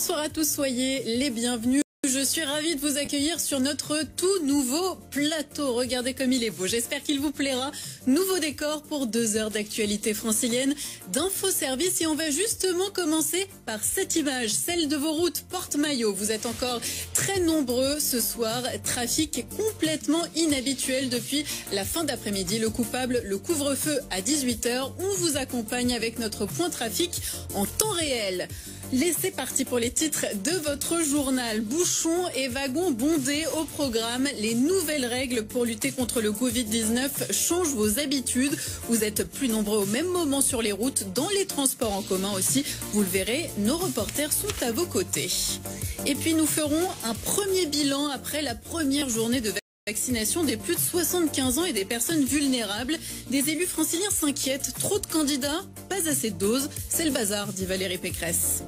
Bonsoir à tous, soyez les bienvenus. Je suis ravie de vous accueillir sur notre tout nouveau plateau. Regardez comme il est beau, j'espère qu'il vous plaira. Nouveau décor pour 2 heures d'actualité francilienne, d'infoservice. Et on va justement commencer par cette image, celle de vos routes porte-maillot. Vous êtes encore très nombreux ce soir. Trafic complètement inhabituel depuis la fin d'après-midi. Le coupable, le couvre-feu à 18 h. On vous accompagne avec notre point trafic en temps réel. C'est parti pour les titres de votre journal. Bouchons et wagons bondés au programme. Les nouvelles règles pour lutter contre le Covid-19 changent vos habitudes. Vous êtes plus nombreux au même moment sur les routes, dans les transports en commun aussi. Vous le verrez, nos reporters sont à vos côtés. Et puis nous ferons un premier bilan après la première journée de vaccination des plus de 75 ans et des personnes vulnérables. Des élus franciliens s'inquiètent. Trop de candidats, pas assez de doses. C'est le bazar, dit Valérie Pécresse.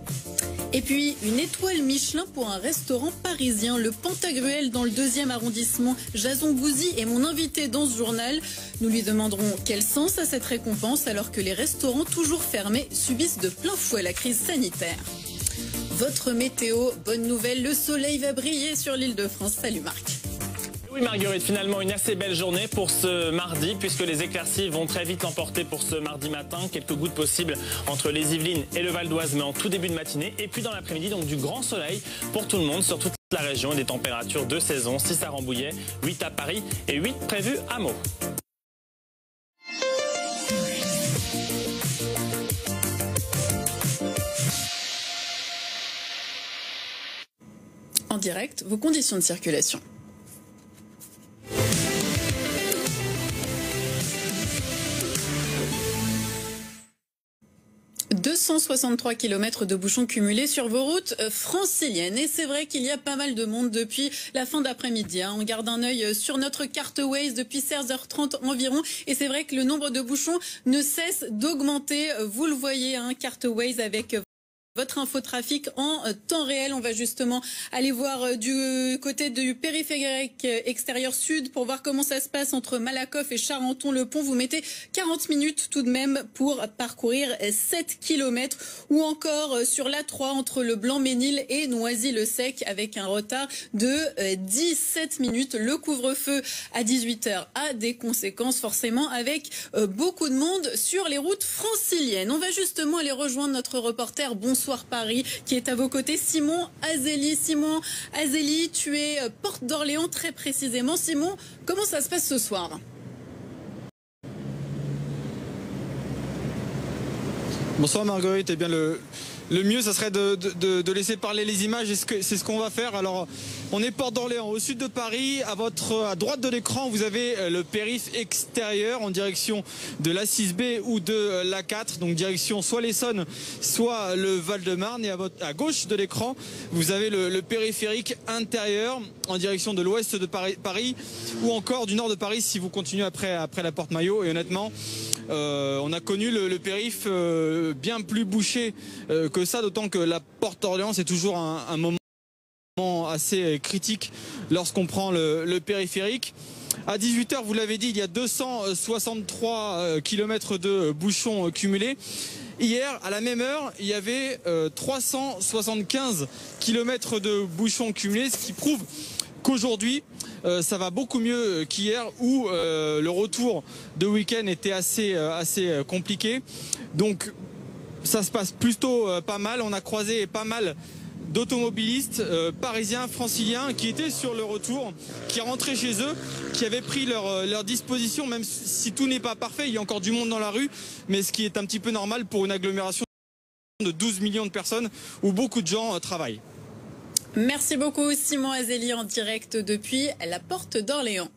Et puis, une étoile Michelin pour un restaurant parisien. Le Pantagruel dans le 2e arrondissement. Jason Gouzy est mon invité dans ce journal. Nous lui demanderons quel sens a cette récompense alors que les restaurants toujours fermés subissent de plein fouet la crise sanitaire. Votre météo, bonne nouvelle, le soleil va briller sur l'Île-de-France. Salut Marc. Oui Marguerite, finalement une assez belle journée pour ce mardi puisque les éclaircies vont très vite l'emporter pour ce mardi matin. Quelques gouttes possibles entre les Yvelines et le Val d'Oise mais en tout début de matinée. Et puis dans l'après-midi, donc du grand soleil pour tout le monde sur toute la région et des températures de saison. 6 à Rambouillet, 8 à Paris et 8 prévus à Meaux. En direct, vos conditions de circulation. 263 km de bouchons cumulés sur vos routes franciliennes. Et c'est vrai qu'il y a pas mal de monde depuis la fin d'après-midi. On garde un œil sur notre carte Waze depuis 16h30 environ. Et c'est vrai que le nombre de bouchons ne cesse d'augmenter. Vous le voyez, carte Waze avec votre infotrafic en temps réel. On va justement aller voir du côté du périphérique extérieur sud pour voir comment ça se passe entre Malakoff et Charenton-le-Pont. Vous mettez 40 minutes tout de même pour parcourir 7 km ou encore sur l'A3 entre le Blanc-Ménil et Noisy-le-Sec avec un retard de 17 minutes. Le couvre-feu à 18 h a des conséquences forcément avec beaucoup de monde sur les routes franciliennes. On va justement aller rejoindre notre reporter Bonsoir Paris qui est à vos côtés, Simon Azéli. Simon Azéli, tu es porte d'Orléans très précisément. Simon, comment ça se passe ce soir ? Bonsoir Marguerite, eh bien le mieux, ça serait de laisser parler les images et c'est ce qu'on va faire. Alors, on est porte d'Orléans, au sud de Paris. À droite de l'écran, vous avez le périph' extérieur en direction de l'A6B ou de l'A4. Donc, direction soit l'Essonne, soit le Val-de-Marne. Et à gauche de l'écran, vous avez le périphérique intérieur en direction de l'ouest de Paris ou encore du nord de Paris si vous continuez après la porte Maillot. Et honnêtement, on a connu le périph' bien plus bouché que ça, d'autant que la porte d'Orléans c'est toujours un moment assez critique lorsqu'on prend le périphérique. À 18 h, vous l'avez dit, il y a 263 km de bouchons cumulés. Hier, à la même heure, il y avait 375 km de bouchons cumulés, ce qui prouve qu'aujourd'hui, ça va beaucoup mieux qu'hier où le retour de week-end était assez compliqué. Donc ça se passe plutôt pas mal. On a croisé pas mal d'automobilistes parisiens, franciliens qui étaient sur le retour, qui rentraient chez eux, qui avaient pris leur disposition, même si tout n'est pas parfait, il y a encore du monde dans la rue, mais ce qui est un petit peu normal pour une agglomération de 12 millions de personnes où beaucoup de gens travaillent. Merci beaucoup Simon Azéli en direct depuis la porte d'Orléans.